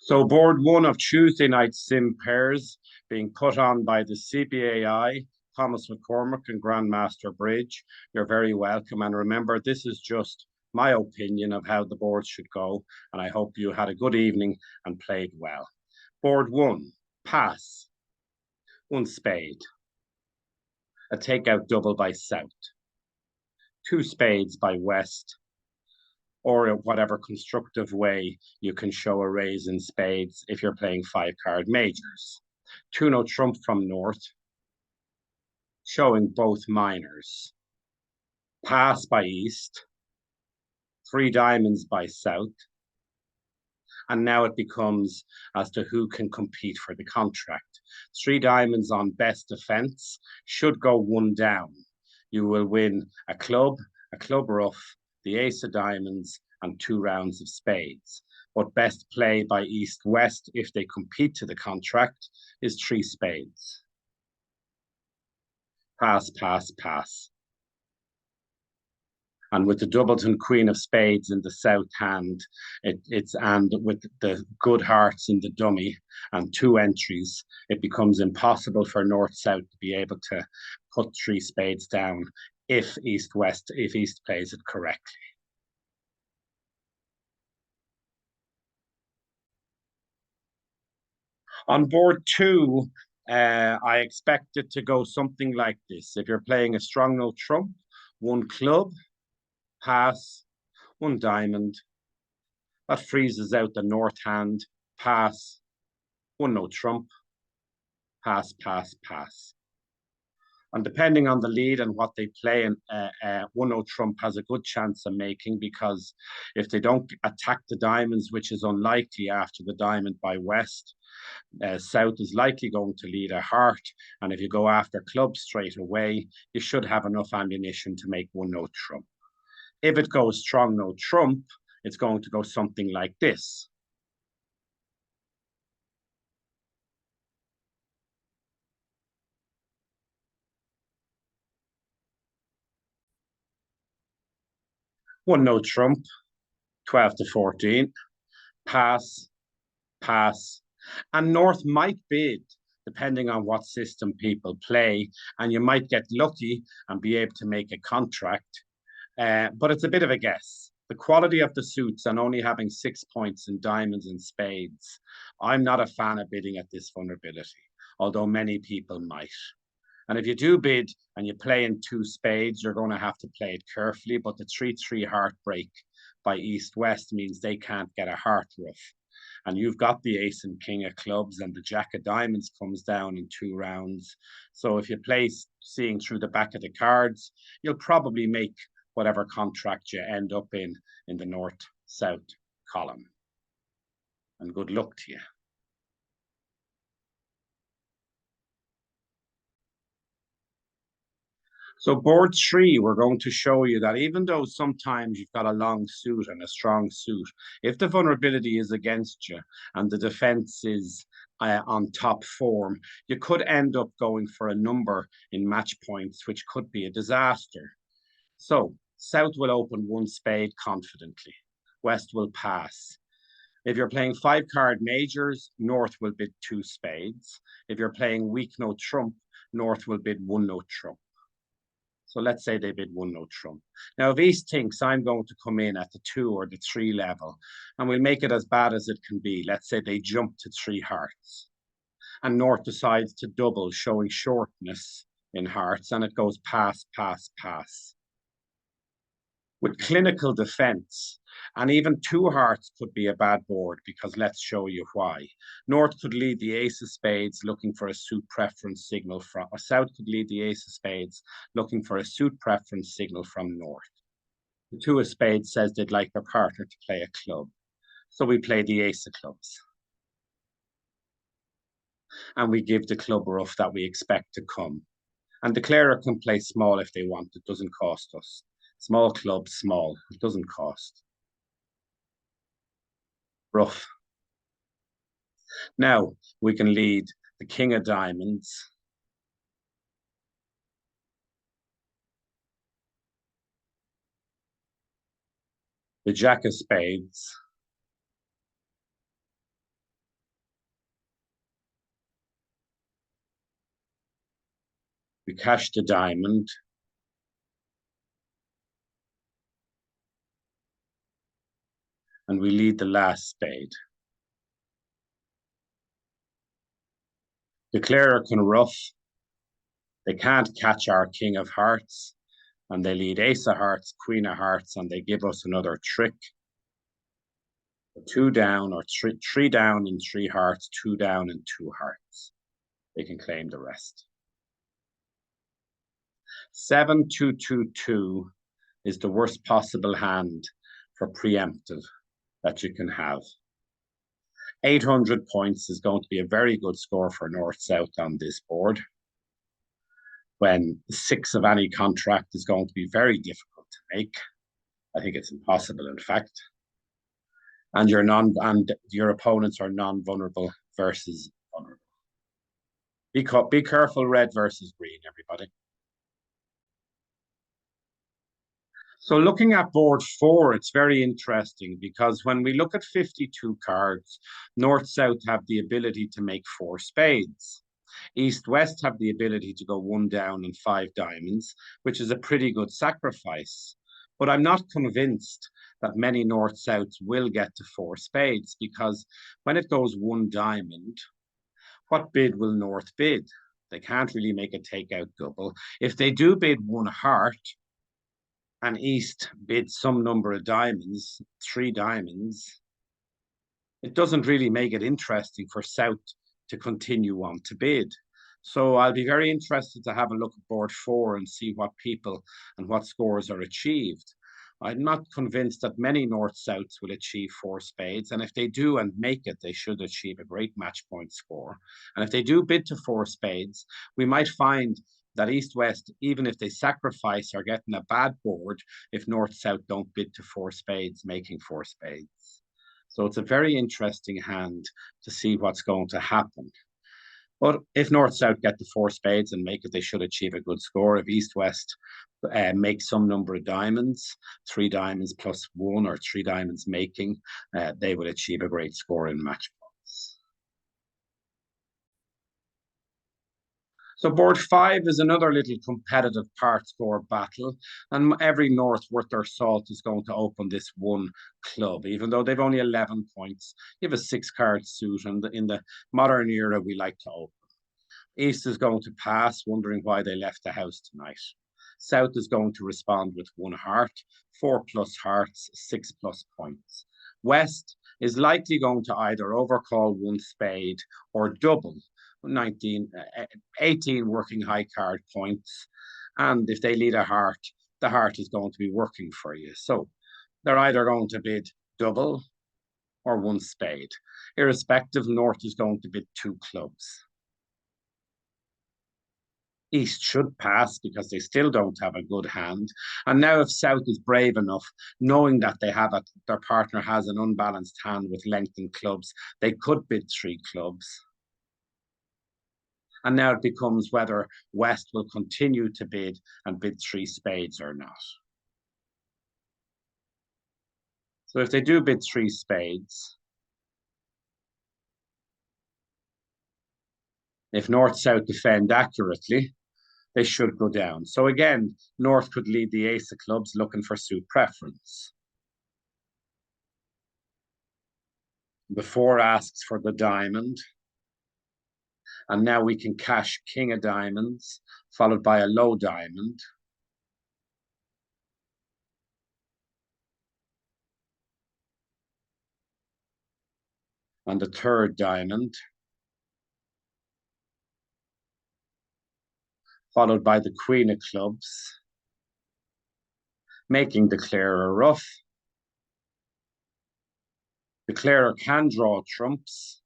So board one of Tuesday night sim pairs being put on by the CBAI, Thomas McCormick and Grandmaster Bridge. You're very welcome. And remember, this is just my opinion of how the board should go. And I hope you had a good evening and played well. Board one, pass, one spade, a takeout double by south, two spades by west, or whatever constructive way you can show a raise in spades if you're playing five card majors. Two no trump from north, showing both minors. Pass by east, three diamonds by south. And now it becomes as to who can compete for the contract. Three diamonds on best defense should go one down. You will win a club rough, the ace of diamonds, and two rounds of spades. But best play by east west, if they compete to the contract, is three spades. Pass, pass, pass. And with the doubleton queen of spades in the south hand, it's and with the good hearts in the dummy and two entries, it becomes impossible for north south to be able to put three spades down if east plays it correctly. On board two, I expect it to go something like this. If you're playing a strong no trump, one club, pass, one diamond. That freezes out the north hand, pass, one no trump, pass, pass, pass. And depending on the lead and what they play, and one no trump has a good chance of making, because if they don't attack the diamonds, which is unlikely after the diamond by west, south is likely going to lead a heart. And if you go after clubs straight away, you should have enough ammunition to make one no trump. If it goes strong no trump, it's going to go something like this. One no trump, 12 to 14, pass, pass. And North might bid, depending on what system people play, and you might get lucky and be able to make a contract. But it's a bit of a guess. The quality of the suits and only having 6 points in diamonds and spades, I'm not a fan of bidding at this vulnerability, although many people might. And if you do bid and you play in two spades, you're going to have to play it carefully. But the 3-3 heartbreak by East West means they can't get a heart rough. And you've got the ace and king of clubs, and the jack of diamonds comes down in two rounds. So if you play seeing through the back of the cards, you'll probably make whatever contract you end up in the north-south column. And good luck to you. So board three, we're going to show you that even though sometimes you've got a long suit and a strong suit, if the vulnerability is against you and the defense is on top form, you could end up going for a number in match points, which could be a disaster. So South will open one spade confidently. West will pass. If you're playing five card majors, North will bid two spades. If you're playing weak no trump, North will bid one no trump. So let's say they bid one no trump. Now, if East thinks I'm going to come in at the two or the three level, and we'll make it as bad as it can be, let's say they jump to three hearts, and North decides to double, showing shortness in hearts, and it goes pass, pass, pass. With clinical defense, and even two hearts could be a bad board, because let's show you why. North could lead the ace of spades looking for a suit preference signal from, or South could lead the ace of spades looking for a suit preference signal from North. The two of spades says they'd like their partner to play a club. So we play the ace of clubs. And we give the club rough that we expect to come. And declarer can play small if they want. It doesn't cost us. Small club, small. It doesn't cost. Rough. Now we can lead the king of diamonds, the jack of spades, We cash the diamond. And we lead the last spade. Declarer can ruff. They can't catch our king of hearts. And they lead ace of hearts, queen of hearts, and they give us another trick. 2 down or three down and 3 hearts, 2 down and 2 hearts. They can claim the rest. 7-2-2-2 is the worst possible hand for preemptive that you can have. 800 points is going to be a very good score for North-South on this board, when 6 of any contract is going to be very difficult to make. I think it's impossible, in fact. And your opponents are non-vulnerable versus vulnerable. Be careful, red versus green, everybody. So looking at board 4, it's very interesting because when we look at 52 cards, North-South have the ability to make 4 spades. East-West have the ability to go 1 down and 5 diamonds, which is a pretty good sacrifice. But I'm not convinced that many North-Souths will get to 4 spades, because when it goes 1 diamond, what bid will North bid? They can't really make a takeout double. If they do bid 1 heart, and East bids some number of diamonds, 3 diamonds, it doesn't really make it interesting for South to continue on to bid. So I'll be very interested to have a look at board 4 and see what people and what scores are achieved. I'm not convinced that many North-Souths will achieve 4 spades, and if they do and make it, they should achieve a great match point score. And if they do bid to 4 spades, we might find that East-West, even if they sacrifice, are getting a bad board if North-South don't bid to 4 spades, making 4 spades. So it's a very interesting hand to see what's going to happen. But if North-South get the 4 spades and make it, they should achieve a good score. If East-West make some number of diamonds, 3 diamonds plus 1 or 3 diamonds making, they will achieve a great score in match points. So board 5 is another little competitive part score battle, and every North worth their salt is going to open this 1 club, even though they've only 11 points. You have a 6-card suit, and in the modern era, we like to open. East is going to pass, wondering why they left the house tonight. South is going to respond with 1 heart, 4 plus hearts, 6 plus points. West is likely going to either overcall 1 spade or double 18 working high card points. And if they lead a heart, the heart is going to be working for you. So they're either going to bid double or 1 spade. Irrespective, North is going to bid 2 clubs. East should pass because they still don't have a good hand. And now if South is brave enough, knowing that their partner has an unbalanced hand with lengthened clubs, they could bid 3 clubs. And now it becomes whether West will continue to bid and bid 3 spades or not. So if they do bid 3 spades, if North-South defend accurately, they should go down. So again, North could lead the ace of clubs looking for suit preference. The 4 asks for the diamond. And now we can cash king of diamonds, followed by a low diamond. And the 3rd diamond, followed by the queen of clubs, making declarer rough. Declarer can draw trumps,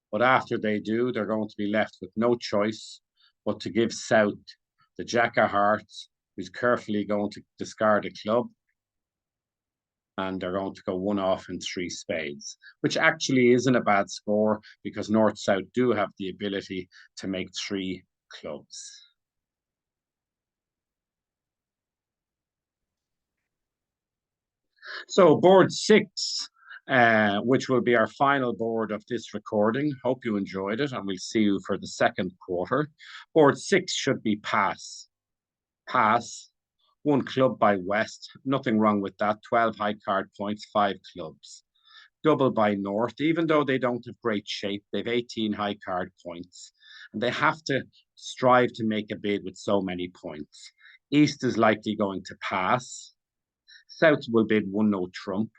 but after they do, they're going to be left with no choice but to give South the jack of hearts, who's carefully going to discard a club, and they're going to go 1 off in 3 spades, which actually isn't a bad score because North-South do have the ability to make 3 clubs. So board 6 which will be our final board of this recording. Hope you enjoyed it, and we'll see you for the second quarter. Board 6 should be pass. Pass. One club by West. Nothing wrong with that. 12 high card points, 5 clubs. Double by North, even though they don't have great shape, they've 18 high card points, and they have to strive to make a bid with so many points. East is likely going to pass. South will bid 1-0 trump,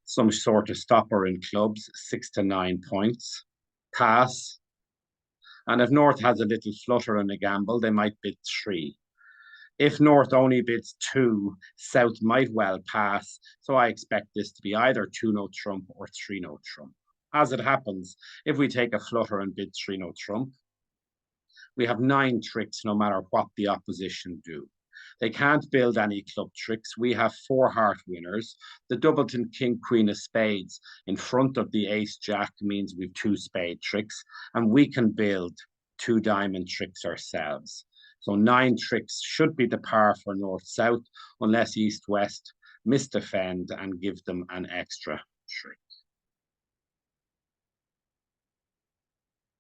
some sort of stopper in clubs, 6 to 9 points. Pass. And if North has a little flutter in a gamble, they might bid 3. If North only bids 2, South might well pass. So I expect this to be either 2-0 trump or 3-0 trump. As it happens, if we take a flutter and bid 3-0 trump, we have 9 tricks no matter what the opposition do. They can't build any club tricks. We have 4 heart winners. The doubleton king, queen of spades in front of the ace jack means we've 2 spade tricks, and we can build 2 diamond tricks ourselves. So 9 tricks should be the par for north-south, unless east-west misdefend and give them an extra trick.